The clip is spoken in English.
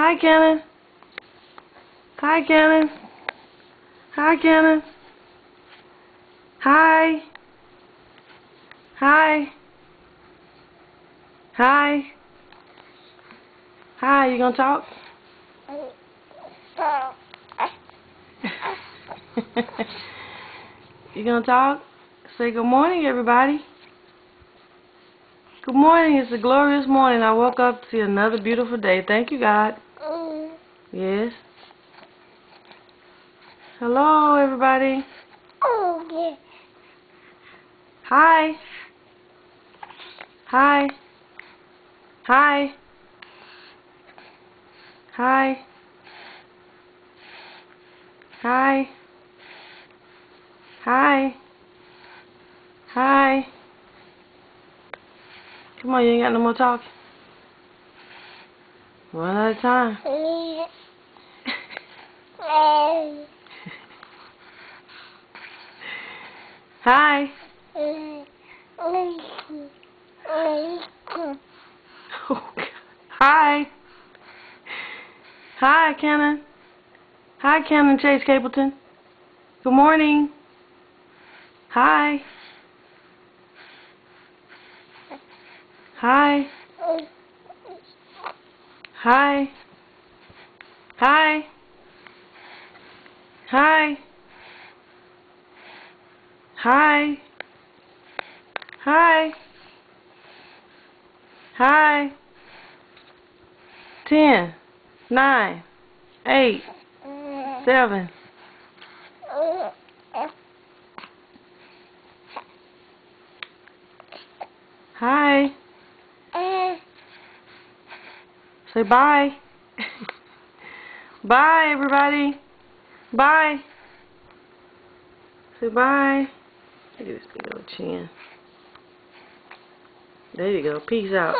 Hi, Cannon. Hi, Cannon. Hi, Cannon. Hi. Hi. Hi. Hi, you gonna talk? You gonna talk? Say good morning, everybody. Good morning. It's a glorious morning. I woke up to see another beautiful day. Thank you, God. Yes. Hello, everybody. Hi. Hi. Hi. Hi. Hi. Hi. Hi. Come on, you ain't got no more talk. One at a time. Hi. Hi. Hi, Cannon. Hi, Cannon Chase Capleton. Good morning. Hi. Hi. Hi. Hi. Hi. Hi. Hi. Hi. 10, 9, 8, 7. Hi. Say bye. Bye, everybody. Bye. Say bye. Look at this big old chin. There you go. Peace out.